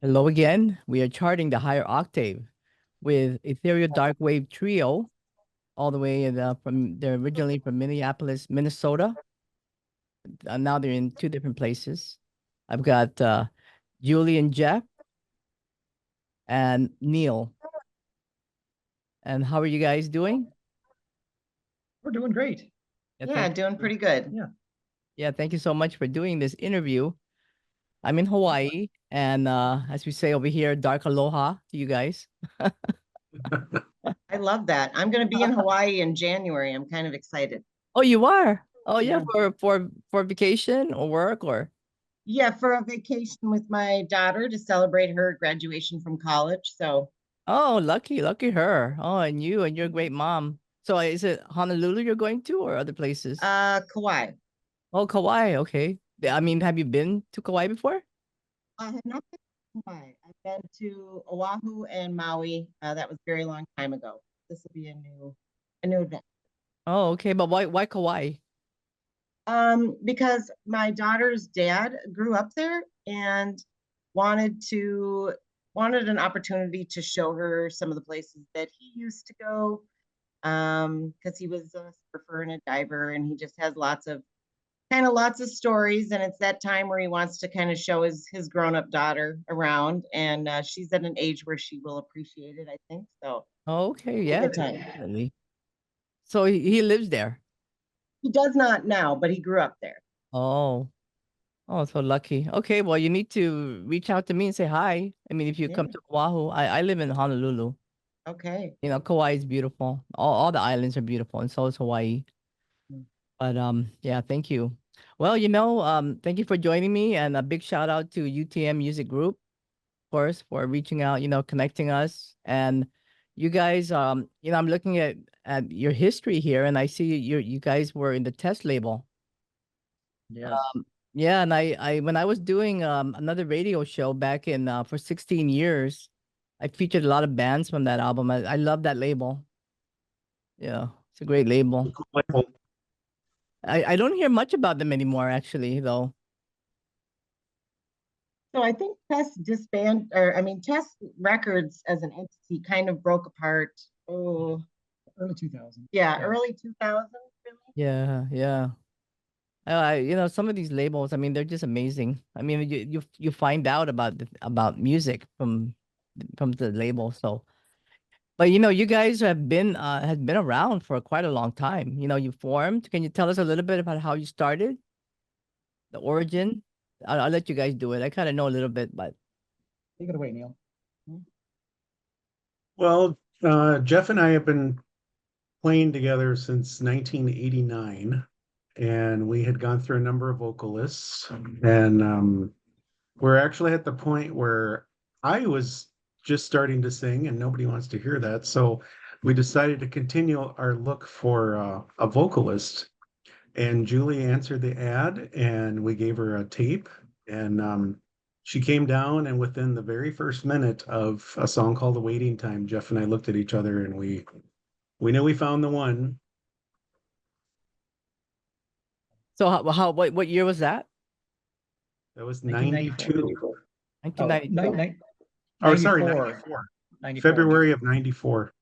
Hello again. We are charting the higher octave with Ethereal Darkwave Trio, all the way from they're originally from Minneapolis, Minnesota. Now they're in two different places. I've got Julie and Jeff and Neil. And how are you guys doing? We're doing great. Yeah, doing pretty good. Yeah, thank you so much for doing this interview. I'm in Hawaii, and as we say over here, dark aloha to you guys. I love that. I'm going to be in Hawaii in January. I'm kind of excited. Oh, you are? Oh, yeah, Yeah. for vacation or work or? Yeah, for a vacation with my daughter to celebrate her graduation from college. So, Oh, lucky her. Oh, and you're a great mom. So is it Honolulu you're going to or other places? Kauai. Oh, Kauai. Okay. I mean, have you been to Kauai before? I have not been to Kauai. I've been to Oahu and Maui. That was a very long time ago. This will be a new event. Oh, okay. But why Kauai? Because my daughter's dad grew up there and wanted an opportunity to show her some of the places that he used to go. Because he was a surfer and a diver, and he just has lots of stories. And it's that time where he wants to kind of show his grown-up daughter around, and she's at an age where she will appreciate it, I think. So, Okay, yeah. good time. Definitely. So he lives there. He does not now, but he grew up there. Oh. Oh, so lucky. Okay, well, you need to reach out to me and say hi. I mean, if you come Yeah. to Oahu, I live in Honolulu. Okay. You know, Kauai is beautiful. All the islands are beautiful, and so is Hawaii. But yeah, thank you. Well, thank you for joining me, and a big shout out to UTM Music Group, of course, for reaching out, connecting us. And you guys, I'm looking at your history here, and I see you guys were in the Test label. Yes. Yeah, and I when I was doing another radio show back in for 16 years, I featured a lot of bands from that album. I love that label. Yeah, it's a great label. I don't hear much about them anymore, actually, though. So I think Tess Records as an entity kind of broke apart. Oh, Early 2000s. yeah, early 2000s, really. Yeah. Some of these labels, I mean, they're just amazing. I mean, you find out about music from the label. So, but you guys have been around for quite a long time. You formed. Can you tell us a little bit about how you started, the origin? I'll let you guys do it. I kind of know a little bit, but Take it away, Neil. Well, Jeff and I have been playing together since 1989, and we had gone through a number of vocalists, and we're actually at the point where I was just starting to sing, and nobody wants to hear that. So we decided to continue our look for a vocalist. And Julie answered the ad, and we gave her a tape, and she came down, and within the very first minute of a song called "The Waiting Time," Jeff and I looked at each other, and we knew we found the one. so what year was that? That was 92. 1992. Oh, sorry, 94. 94. February of 94.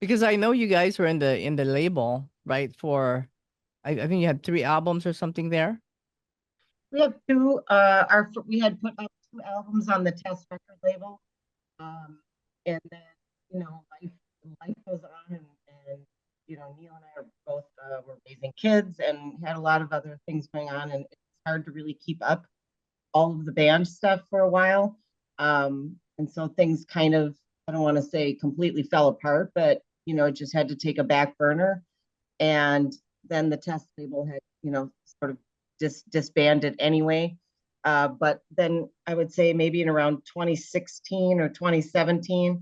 Because I know you guys were in the label, right? For I think you had 3 albums or something there. We have two. We had put out 2 albums on the Tess Records label, and then life goes on, and Neil and I are both were raising kids and had a lot of other things going on, and it's hard to really keep up all of the band stuff for a while, and so things kind of, I don't want to say completely fell apart, but it just had to take a back burner, and then the Tess label had sort of disbanded anyway. But then I would say maybe in around 2016 or 2017,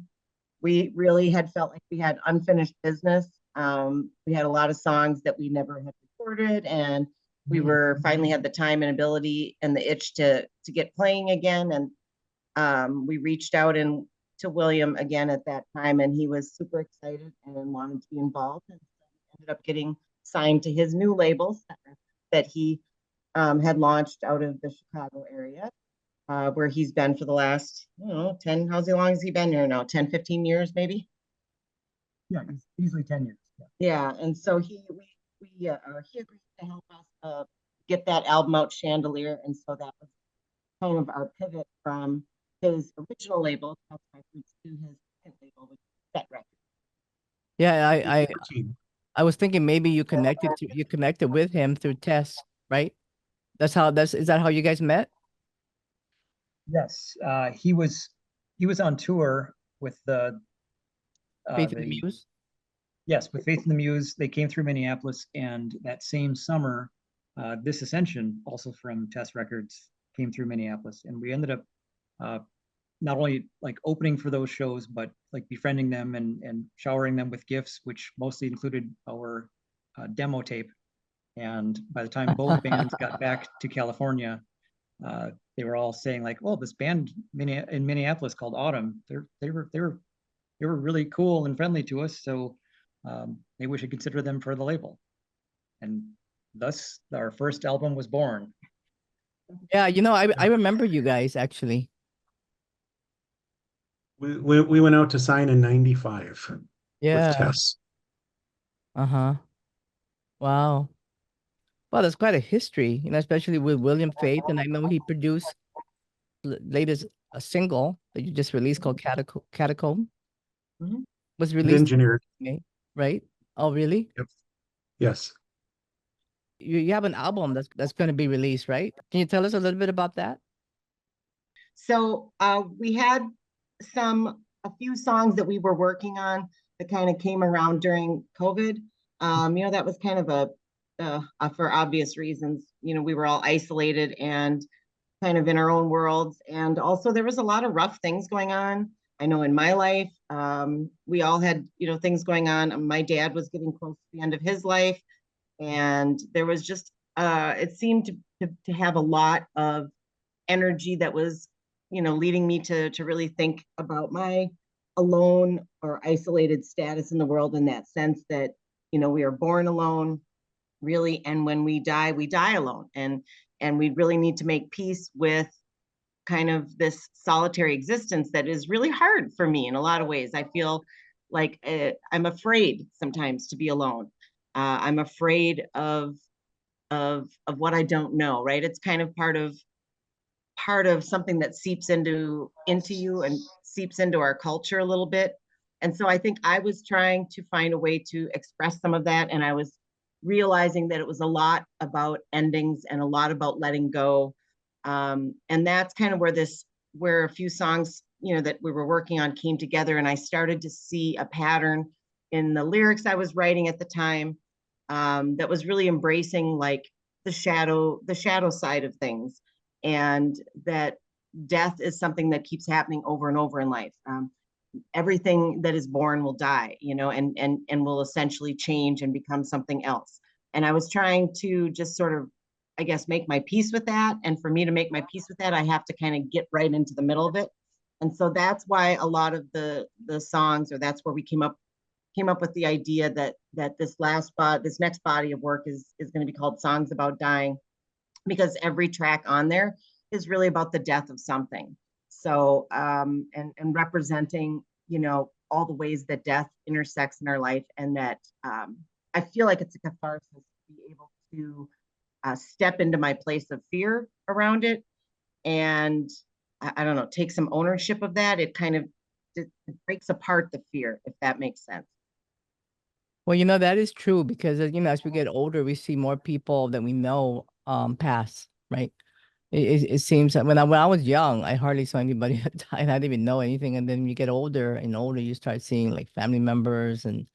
we really had felt like we had unfinished business. We had a lot of songs that we never had recorded, and we were finally had the time and ability and the itch to get playing again. And we reached out to William again at that time, and he was super excited and wanted to be involved, and ended up getting signed to his new label that he had launched out of the Chicago area. where he's been for the last, I don't know, 10, how long has he been here now? 10, 15 years maybe? Yeah, easily 10 years. Yeah. Yeah, and so he agreed to help us get that album out, Chandelier, and so that was kind of our pivot from his original label, Tess Records, to his second label, which is Sett Records. Yeah, Team. I was thinking maybe you connected with him through Tess, right? Is that how you guys met? Yes, he was on tour with Faith in the Muse? yes, with Faith in the Muse. They came through Minneapolis, and that same summer, This Ascension, also from Tess Records, came through Minneapolis, and we ended up not only like opening for those shows, but like befriending them and showering them with gifts, which mostly included our demo tape. And by the time both bands got back to California, they were all saying like, "Well, this band in Minneapolis called Autumn, they were really cool and friendly to us, so maybe we should consider them for the label." And thus, our first album was born. Yeah, I remember you guys actually. We went out to sign in 95 with Yeah. Tess. Uh-huh. Wow. Well, that's quite a history, especially with William Faith, and I know he produced latest a single that you just released called Catacomb. Mhm. Was And released engineered. May, right? Oh, really? Yep. Yes. You have an album that's going to be released, right? Can you tell us a little bit about that? So we had a few songs that we were working on that kind of came around during COVID. That was kind of for obvious reasons. We were all isolated and kind of in our own worlds. And also there was a lot of rough things going on. I know in my life, we all had, things going on. My dad was getting close to the end of his life. And there was just, it seemed to have a lot of energy that was, leading me to really think about my alone or isolated status in the world, in that sense that, we are born alone, really, and when we die alone. And we really need to make peace with kind of this solitary existence that is really hard for me in a lot of ways. I feel like I'm afraid sometimes to be alone. I'm afraid of what I don't know, right? It's kind of part of something that seeps into you and seeps into our culture a little bit. And so I think I was trying to find a way to express some of that, and I was realizing that it was a lot about endings and a lot about letting go. And that's kind of where a few songs, that we were working on came together, and I started to see a pattern in the lyrics I was writing at the time, that was really embracing like the shadow side of things, and that death is something that keeps happening over and over in life. Everything that is born will die, and will essentially change and become something else. And I was trying to just sort of, I guess, make my peace with that. And for me to make my peace with that, I have to kind of get right into the middle of it. And so that's why a lot of the songs, or that's where we came up with the idea that this next body of work is going to be called Songs About Dying, because every track on there is really about the death of something. So and representing, all the ways that death intersects in our life, and that I feel like it's a catharsis to be able to step into my place of fear around it, and I don't know, take some ownership of that. It kind of it breaks apart the fear, if that makes sense. Well, that is true because as we get older, we see more people that we know pass, right? It seems that when I was young, I hardly saw anybody that died. I didn't even know anything. And then you get older and older, you start seeing like family members and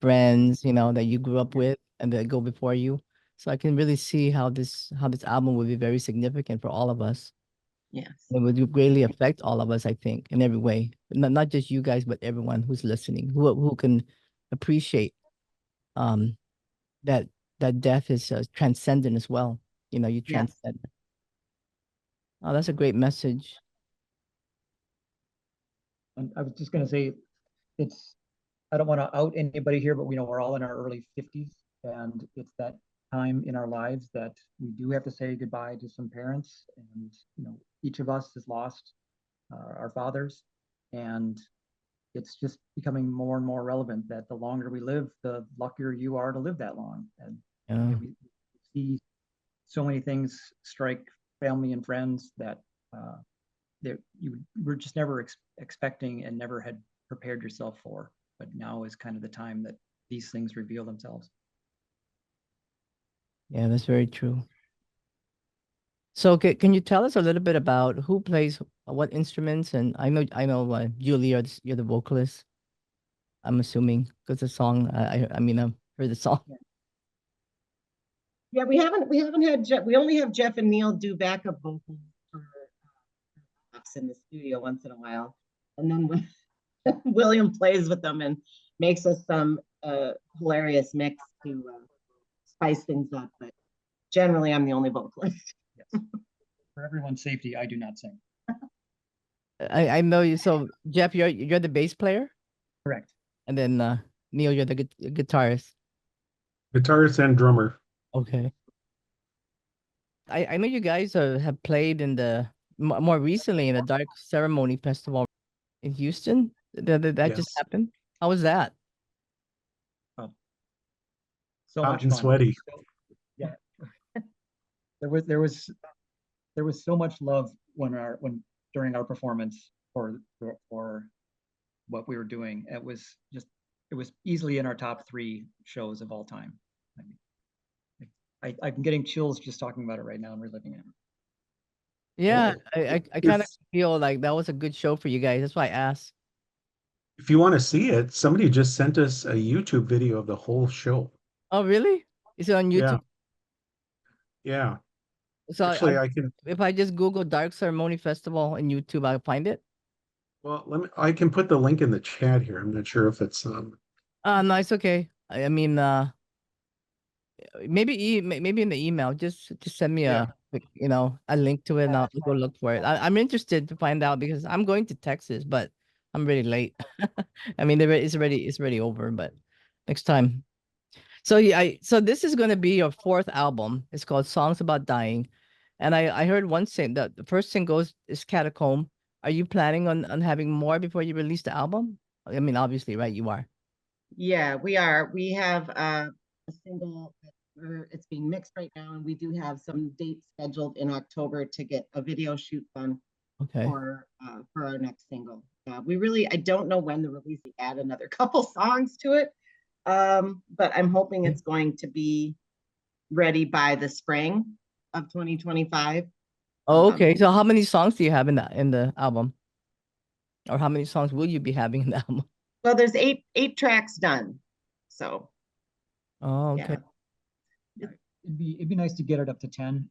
friends, that you grew up with and that go before you. So I can really see how this album would be very significant for all of us. Yes. It would greatly affect all of us, I think, in every way. Not just you guys, but everyone who's listening, who can appreciate um that death is transcendent as well. You Yes. transcend. Oh, that's a great message. And I was just going to say, I don't want to out anybody here, but we know we're all in our early 50s, and it's that time in our lives that we do have to say goodbye to some parents, and each of us has lost our fathers, and it's just becoming more and more relevant that the longer we live, the luckier you are to live that long. And Yeah. we see so many things strike family and friends that you were just never expecting and never had prepared yourself for. But now is kind of the time that these things reveal themselves. Yeah, that's very true. So can you tell us a little bit about who plays what instruments? And I know Julie, you're the vocalist. I'm assuming because the song I mean I've heard the song. Yeah, we haven't had Jeff. We only have Jeff and Neil do backup vocals for us in the studio once in a while, and then when William plays with them and makes us some hilarious mix to spice things up. But generally, I'm the only vocalist. Yes. For everyone's safety, I do not sing. I know you. So Jeff, you're the bass player, Correct. and then Neil, you're the guitarist. Guitarist and drummer. Okay. I know you guys have played in the more recently in the Dark Ceremony Festival in Houston. That just Yes. happened. How was that? So Hot much and fun. sweaty. Yeah. There was so much love during our performance for what we were doing. It was easily in our top 3 shows of all time. I mean, I'm getting chills just talking about it right now and reliving it. Yeah, I kind of If feel like that was a good show for you guys. That's why I asked. if you want to see it, somebody just sent us a YouTube video of the whole show. Oh, really? Is it on Yeah. YouTube? Yeah. So Actually, I can. if I just Google Dark Ceremony Festival on YouTube, I'll find it. Well, I can put the link in the chat here. I'm not sure if it's No, it's okay. I mean, maybe maybe in the email, just send me Yeah. a link to it, and I'll go look for it. I'm interested to find out because I'm going to Texas, but I'm really late. I mean, it's already over, but next time. So yeah, so this is gonna be your 4th album. It's called Songs About Dying, and I heard one thing that the first single is Catacomb. Are you planning on having more before you release the album? I mean, obviously, right? You are. Yeah, we are. We have a single. It's being mixed right now, and we do have some dates scheduled in October to get a video shoot done Okay. for our next single. I don't know when the release. We add another couple songs to it, but I'm hoping it's going to be ready by the spring of 2025. Oh, okay. So how many songs do you have in the album? Or how many songs will you be having in the album? Well, there's eight tracks done. So Oh, okay. yeah. It'd be nice to get it up to 10.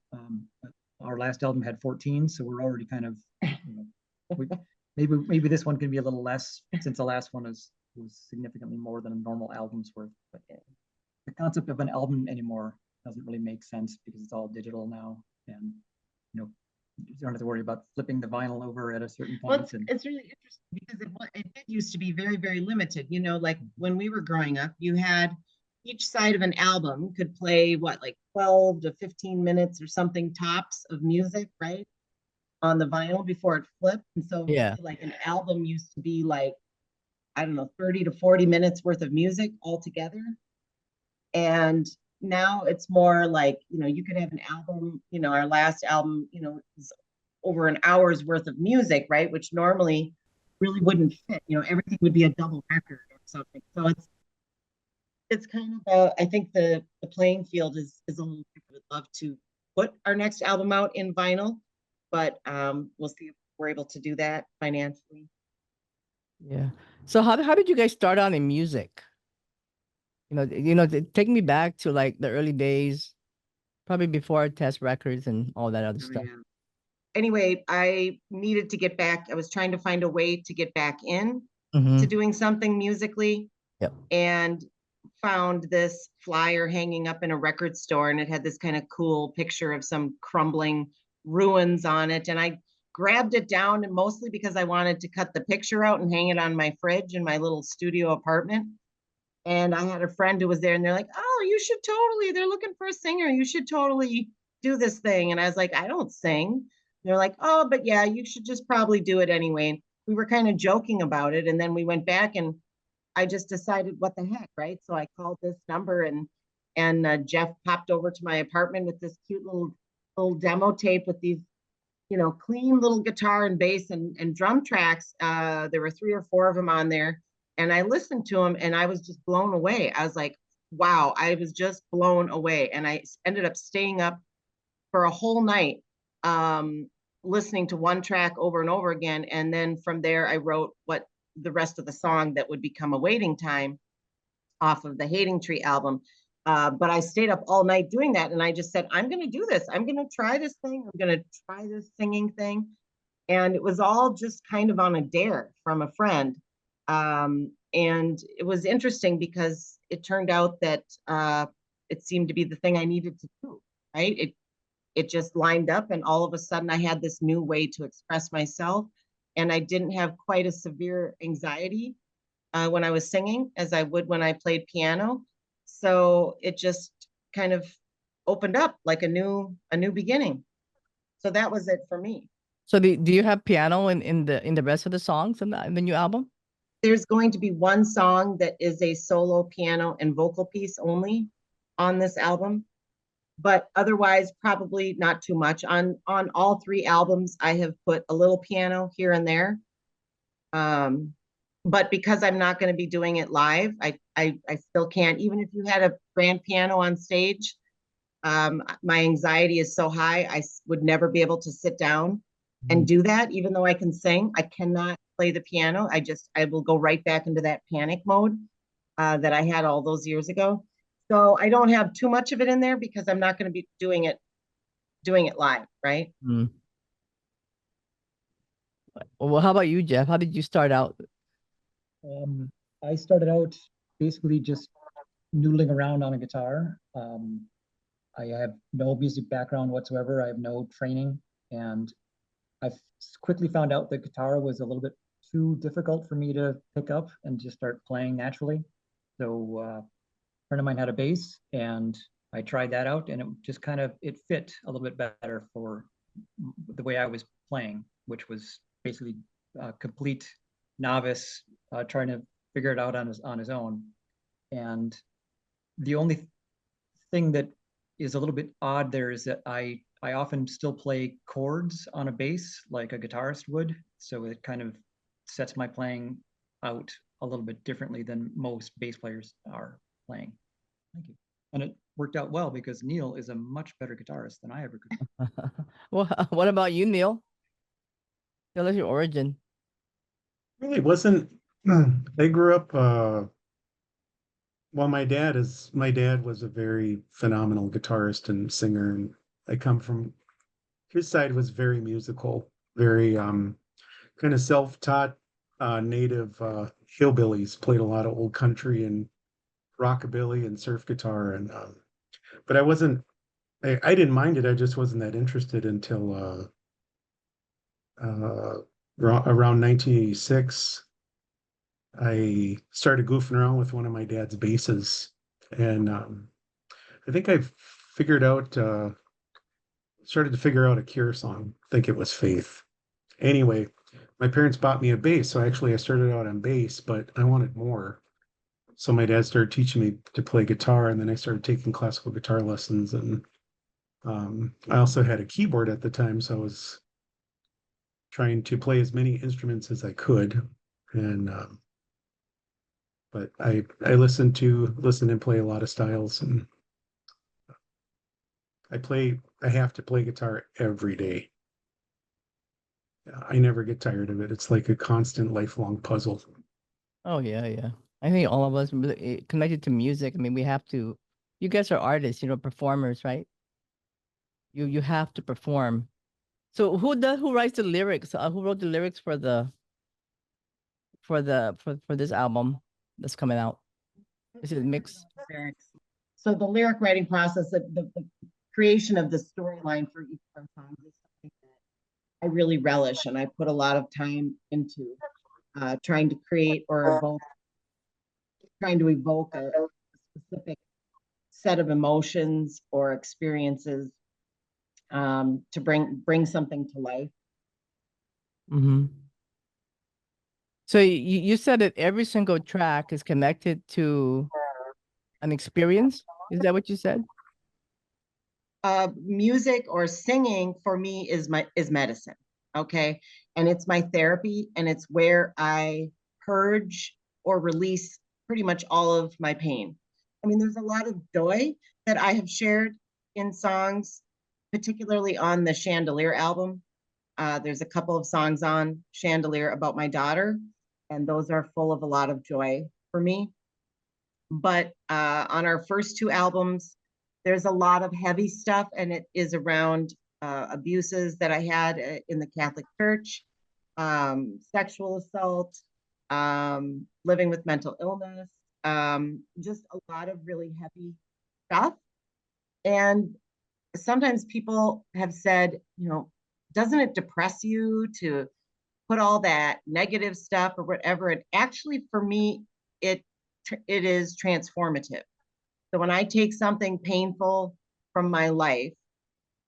Our last album had 14, so we're already kind of maybe this one can be a little less since the last one was significantly more than a normal album's worth. But the concept of an album anymore doesn't really make sense because it's all digital now, and you don't have to worry about flipping the vinyl over at a certain point. Well, it's really interesting because it did used to be very, very limited. Like when we were growing up, you had each side of an album could play like 12 to 15 minutes or something tops of music, right? On the vinyl before it flipped. And so Yeah. like an album used to be like, I don't know, 30 to 40 minutes worth of music altogether. And now it's more like, you could have an album, our last album, is over an hour's worth of music, right? Which normally really wouldn't fit, everything would be a double record or something. So it's kind of I think the playing field is a little different. I would love to put our next album out in vinyl, but we'll see if we're able to do that financially. Yeah. So how did you guys start out in music? Take me back to like the early days, probably before Tess Records and all that other stuff. Yeah. Anyway, I needed to get back. I was trying to find a way to get back in to doing something musically. Yep. And found this flyer hanging up in a record store, and it had this kind of cool picture of some crumbling ruins on it. And I grabbed it down, and mostly because I wanted to cut the picture out and hang it on my fridge in my little studio apartment. And I had a friend who was there, and they're like, "Oh, you should totally, they're looking for a singer. You should totally do this thing. And I was like, I don't sing. They're like, oh, but yeah, you should just probably do it anyway. We were kind of joking about it. And then we went back and I just decided, what the heck, right? So I called this number and Jeff popped over to my apartment with this cute little demo tape with these, you know, clean little guitar and bass and drum tracks. There were 3 or 4 of them on there. And I listened to them and I was just blown away. I was like, wow, I was just blown away. And I ended up staying up for a whole night, listening to one track over and over again. And then from there, I wrote what the rest of the song that would become A Waiting Time off of the Hating Tree album. But I stayed up all night doing that. And I just said, I'm going to do this. I'm going to try this thing. I'm going to try this singing thing. And it was all just kind of on a dare from a friend. And it was interesting because it turned out that it seemed to be the thing I needed to do, right? It just lined up, and all of a sudden I had this new way to express myself, and I didn't have quite as severe anxiety when I was singing as I would when I played piano. So it just kind of opened up like a new beginning. So that was it for me. So do you have piano in the rest of the songs in the new album? There's going to be one song that is a solo piano and vocal piece only on this album, but otherwise probably not too much. On all 3 albums, I have put a little piano here and there. But because I'm not going to be doing it live, I still can't. Even if you had a grand piano on stage, my anxiety is so high, I would never be able to sit down and do that. Even though I can sing, I cannot play the piano. I will go right back into that panic mode that I had all those years ago. So I don't have too much of it in there because I'm not going to be doing it live, right? Mm. Well, how about you, Jeff? How did you start out? I started out basically just noodling around on a guitar. I have no music background whatsoever. I have no training, and I quickly found out that guitar was a little bit too difficult for me to pick up and just start playing naturally. So a friend of mine had a bass, and I tried that out, and it just kind of, it fit a little bit better for the way I was playing, which was basically a complete novice trying to figure it out on his own. And the only thing that is a little bit odd there is that I often still play chords on a bass like a guitarist would. So it kind of sets my playing out a little bit differently than most bass players are playing. Thank you. And it worked out well because Neil is a much better guitarist than I ever could. Well, what about you, Neil? Tell us your origin. Really wasn't. I grew up. Well, my dad was a very phenomenal guitarist and singer, and I come from his side was very musical, very kind of self-taught native hillbillies. Played a lot of old country and rockabilly and surf guitar, and but I wasn't. I didn't mind it. I just wasn't that interested until around 1986. I started goofing around with one of my dad's basses, and I think I started to figure out a Cure song. I think it was Faith. Anyway, my parents bought me a bass, so I started out on bass, but I wanted more. So my dad started teaching me to play guitar, and then I started taking classical guitar lessons, and I also had a keyboard at the time, so I was trying to play as many instruments as I could, and but I listen and play a lot of styles, and I have to play guitar every day. I never get tired of it. It's like a constant lifelong puzzle. Oh yeah. I think all of us really connected to music. I mean, we have to. You guys are artists, performers, right? You have to perform. So who writes the lyrics? Who wrote the lyrics for this album that's coming out? Is it mixed? So the lyric writing process, the creation of the storyline for each of our songs is something that I really relish, and I put a lot of time into trying to create or trying to evoke a specific set of emotions or experiences to bring something to life. Mm-hmm. So you said that every single track is connected to an experience. Is that what you said? Music or singing for me is medicine. Okay. And it's my therapy, and it's where I purge or release pretty much all of my pain. I mean, there's a lot of joy that I have shared in songs, particularly on the Chandelier album. There's a couple of songs on Chandelier about my daughter, and those are full of a lot of joy for me. But on our first two albums, there's a lot of heavy stuff, and it is around abuses that I had in the Catholic Church, sexual assault, living with mental illness, just a lot of really heavy stuff. And sometimes people have said, you know, doesn't it depress you to put all that negative stuff or whatever? And actually, for me, it is transformative. So when I take something painful from my life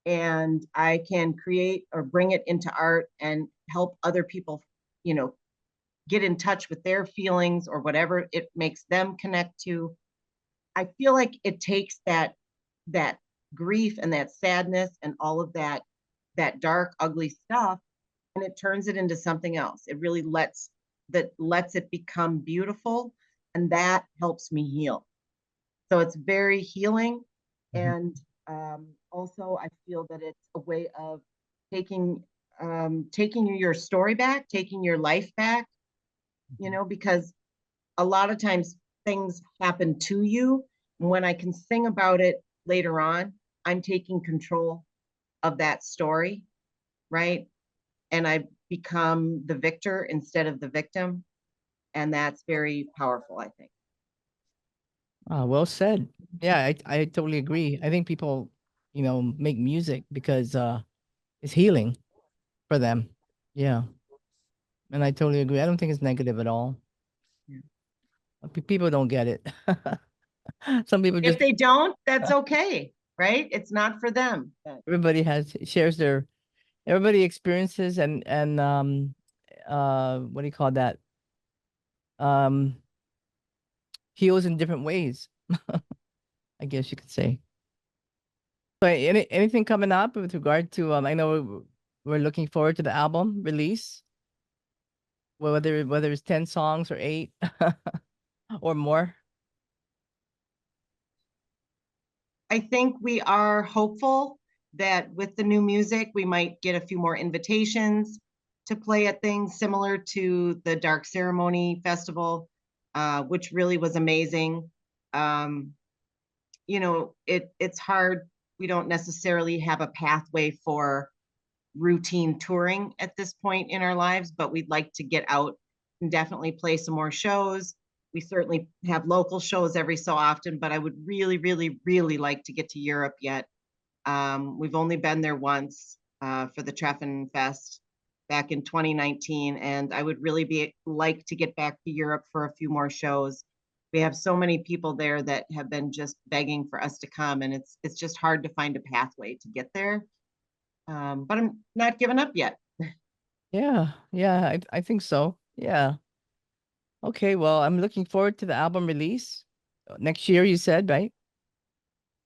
and I can create or bring it into art and help other people, you know, get in touch with their feelings or whatever it makes them connect to, I feel like it takes that grief and that sadness and all of that dark, ugly stuff, and it turns it into something else. It really lets it become beautiful, and that helps me heal. So it's very healing. And also I feel that it's a way of taking your story back, taking your life back, you know, because a lot of times things happen to you. And when I can sing about it later on, I'm taking control of that story, right? And I become the victor instead of the victim. And that's very powerful, I think. Well said. Yeah, I totally agree. I think people, you know, make music because it's healing for them. Yeah. And I totally agree. I don't think it's negative at all. People don't get it. Some people If just they don't, that's okay, right? It's not for them. everybody shares their everybody experiences and what do you call that? Um heals in different ways. I guess you could say. So anything coming up with regard to I know we're looking forward to the album release. Whether it's 10 songs or 8 or more. I think we are hopeful that with the new music, we might get a few more invitations to play at things similar to the Dark Ceremony Festival, which really was amazing. You know, it's hard. We don't necessarily have a pathway for routine touring at this point in our lives, but we'd like to get out and definitely play some more shows. We certainly have local shows every so often, but I would really, really, really like to get to Europe yet. We've only been there once for the Treffen Fest back in 2019, and I would really like to get back to Europe for a few more shows. We have so many people there that have been just begging for us to come, and it's just hard to find a pathway to get there. But I'm not giving up yet. Yeah, I think so. Yeah. Okay, well, I'm looking forward to the album release next year, you said, right?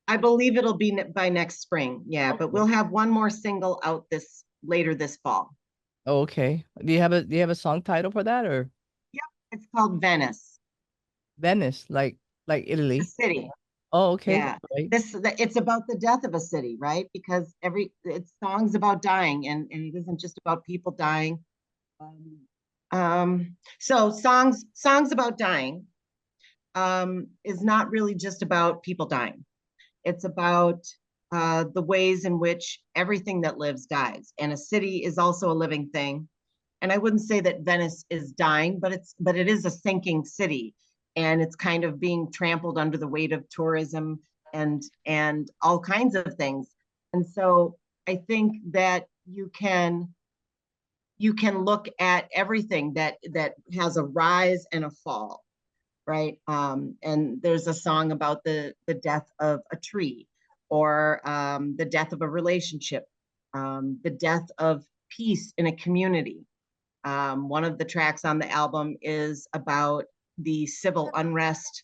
I believe it'll be by next spring. Yeah, but we'll have one more single out later this fall. Oh, okay. Do you have a song title for that or Yep, it's called Venice, Venice, like the Italy? city. Oh, okay. Yeah, Right. it's about the death of a city, right? Because it's songs about dying, and it isn't just about people dying. So songs about dying is not really just about people dying. It's about the ways in which everything that lives dies, and a city is also a living thing. And I wouldn't say that Venice is dying, but it is a sinking city, and it's kind of being trampled under the weight of tourism and all kinds of things. And so I think that you can look at everything that has a rise and a fall. right? And there's a song about the death of a tree, or the death of a relationship, the death of peace in a community. One of the tracks on the album is about the civil unrest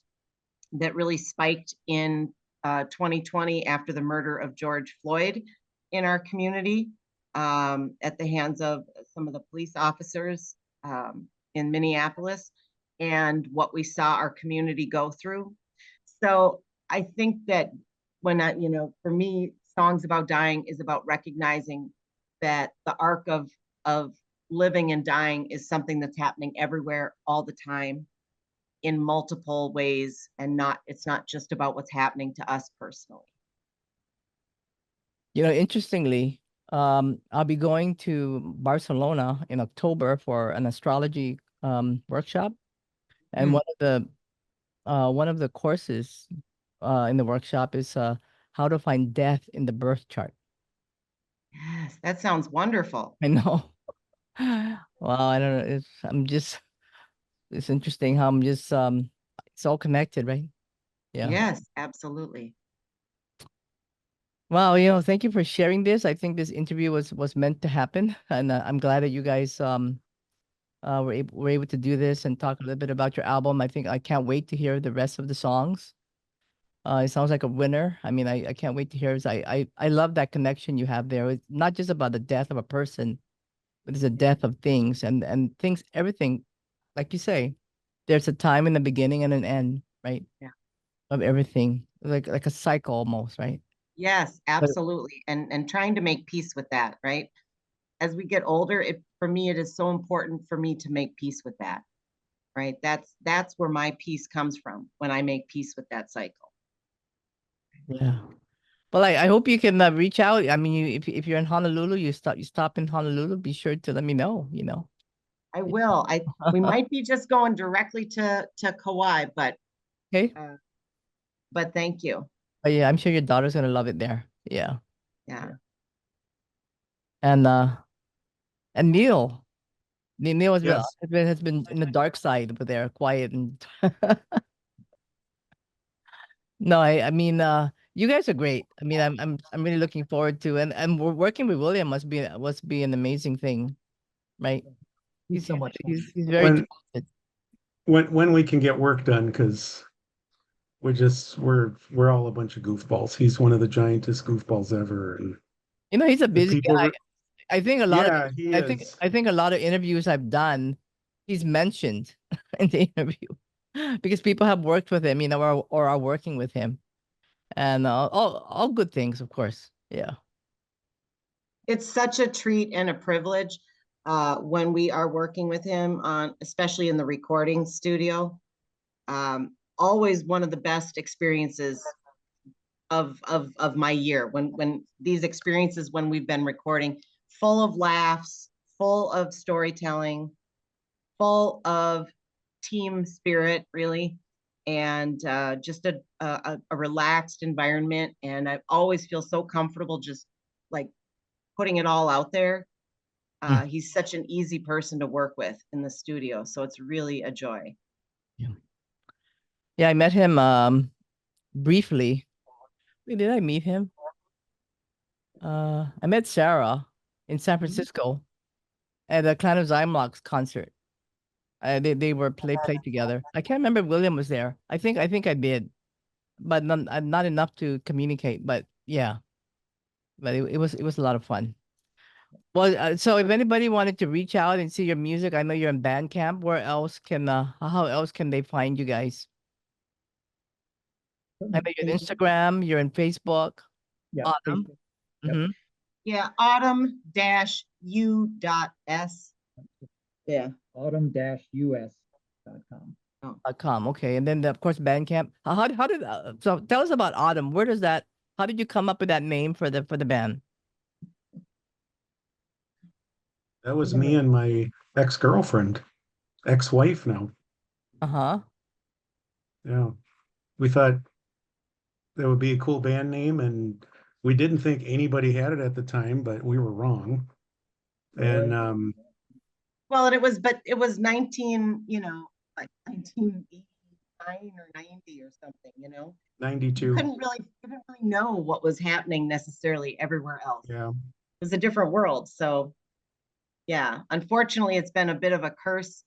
that really spiked in 2020 after the murder of George Floyd in our community, at the hands of some of the police officers in Minneapolis, and what we saw our community go through. So I think that when you know, for me, songs about dying is about recognizing that the arc of living and dying is something that's happening everywhere all the time in multiple ways, and it's not just about what's happening to us personally. You know, interestingly, I'll be going to Barcelona in October for an astrology workshop, and one of the courses in the workshop is how to find death in the birth chart. Yes, that sounds wonderful. I know. Well, I don't know. It's interesting how I'm just it's all connected, right? Yeah. Yes, absolutely. Well, you know, thank you for sharing this. I think this interview was meant to happen, and I'm glad that you guys were able to do this and talk a little bit about your album. I can't wait to hear the rest of the songs. It sounds like a winner. I mean, I can't wait to hear it. I love that connection you have there. It's not just about the death of a person, but it's a death of things, and things, everything, like you say, there's a time in the beginning and an end, right? Yeah. Of everything, like a cycle almost, right? Yes, absolutely. And trying to make peace with that, right? As we get older, for me, it is so important for me to make peace with that, right? That's where my peace comes from, when I make peace with that cycle. Yeah. Well, I hope you can reach out. I mean, if you're in Honolulu, you stop in Honolulu, be sure to let me know, you know. I will. We might be just going directly to Kauai, Okay. But thank you. But yeah, I'm sure your daughter's gonna love it there. Yeah. Yeah. And Neil. Neil Yes. has been in the dark side over there, quiet and no, I mean you guys are great. I mean, I'm really looking forward to, and we're working with William must be an amazing thing, right? He's so much fun. He's very When talented. when we can get work done, because we're all a bunch of goofballs. He's one of the giantest goofballs ever, and You know, he's a busy people. guy. I think a lot of Yeah, he is. I think a lot of interviews I've done, he's mentioned in the interview because people have worked with him, you know, or are working with him, and all good things, of course. Yeah. It's such a treat and a privilege when we are working with him on, especially in the recording studio. Always one of the best experiences of my year, when these experiences, when we've been recording, full of laughs, full of storytelling, full of team spirit, really, and just a relaxed environment. And I always feel so comfortable just like putting it all out there. He's such an easy person to work with in the studio, so it's really a joy. Yeah. Yeah, I met him briefly. Wait, did I meet him? I met Sarah in San Francisco at a Clan of Zymox concert. They were played together. I can't remember if William was there. I think I did, but not enough to communicate. But yeah, but it was a lot of fun. Well, so if anybody wanted to reach out and see your music, I know you're in Bandcamp. Where else can how else can they find you guys? I know you're on Instagram, you're in Facebook. Yeah, Autumn. Facebook. Yep. Mm-hmm. Yeah, autumn-u.s. Yeah. autumn-us.com. .com. Okay, and then of course Bandcamp. How did so tell us about Autumn? Where does that? How did you come up with that name for the band? That was me and my ex-girlfriend, ex-wife now. Uh-huh. Yeah, we thought that would be a cool band name, and we didn't think anybody had it at the time, but we were wrong. And Well, and it was 19, you know, like 1980 or 90 or something, you know? You 92. couldn't really, you didn't really know what was happening necessarily everywhere else. Yeah. It was a different world. So yeah, unfortunately, it's been a bit of a curse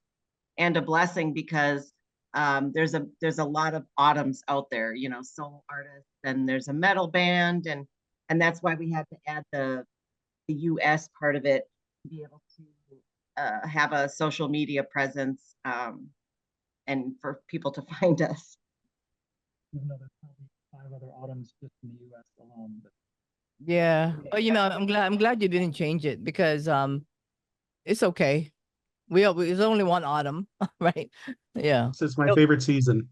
and a blessing because there's a lot of autumns out there, you know, solo artists, and there's a metal band, and that's why we had to add the US part of it to be able to have a social media presence and for people to find us. Even though there's probably 5 other autumns just in the US alone. But Yeah, but you know, I'm glad you didn't change it because it's okay. It's only one autumn, right? Yeah. This is my favorite season.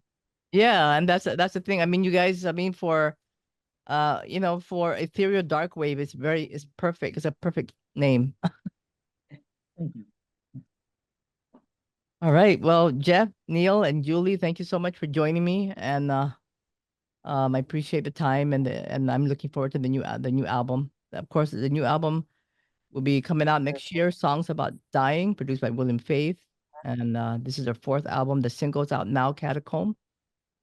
Yeah, and that's the thing. I mean, you guys, I mean, for you know, for Ethereal Darkwave, it's perfect. It's a perfect name. thank you. All right. Well, Jeff, Neil, and Julie, thank you so much for joining me, and I appreciate the time, and I'm looking forward to the new album. Of course, the new album will be coming out next year. Songs About Dying, produced by William Faith, and this is their 4th album. The single's out now, Catacomb,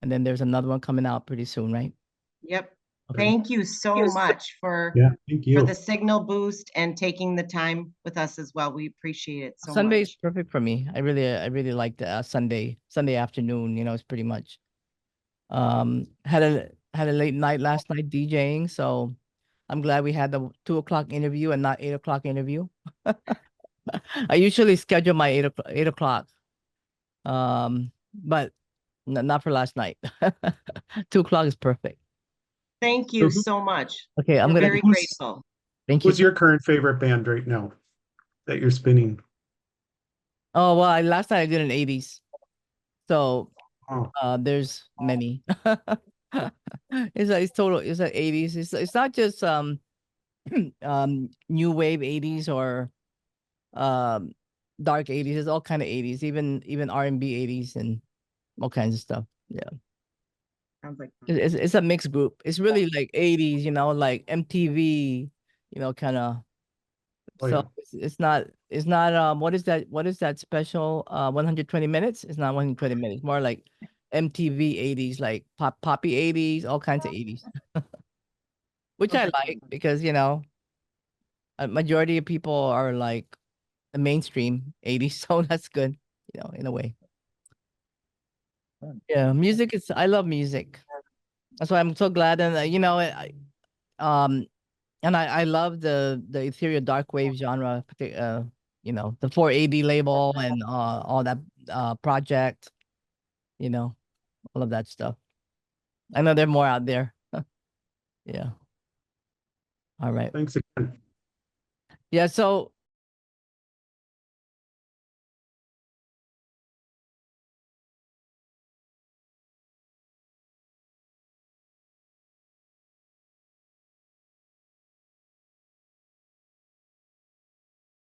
and then there's another one coming out pretty soon, right? Yep. Okay. Thank you so much for Yeah, thank you. the signal boost and taking the time with us as well. We appreciate it so Sunday is much. perfect for me. I really like the Sunday afternoon. You know, it's pretty much had a late night last night DJing, so I'm glad we had the 2 o'clock interview and not 8 o'clock interview. I usually schedule my 8 o'clock, but not for last night. 2 o'clock is perfect. Thank you so much. Okay, I'm We're gonna. very grateful. Thank you. Who's your current favorite band right now that you're spinning? Oh well, last night I did an 80s, so Oh, there's many. It's like 80s. It's not just new wave 80s or um dark 80s. It's all kind of 80s, even R&B 80s and all kinds of stuff. Yeah. Sounds like fun. It's a mixed group. It's really like 80s, you know, like MTV, you know, kind of. oh So yeah. it's not what is that special 120 minutes? It's not 120 minutes. More like MTV 80s, like poppy 80s, all kinds of 80s. Which I like because, you know, a majority of people are like the mainstream 80s, so that's good, you know, in a way. Fun. Yeah, I love music. That's why I'm so glad, and you know, um and I love the ethereal dark wave genre, you know, the 480 label and all that project, you know, all of that stuff. I know there are more out there. Yeah. All right. Thanks again. Yeah, so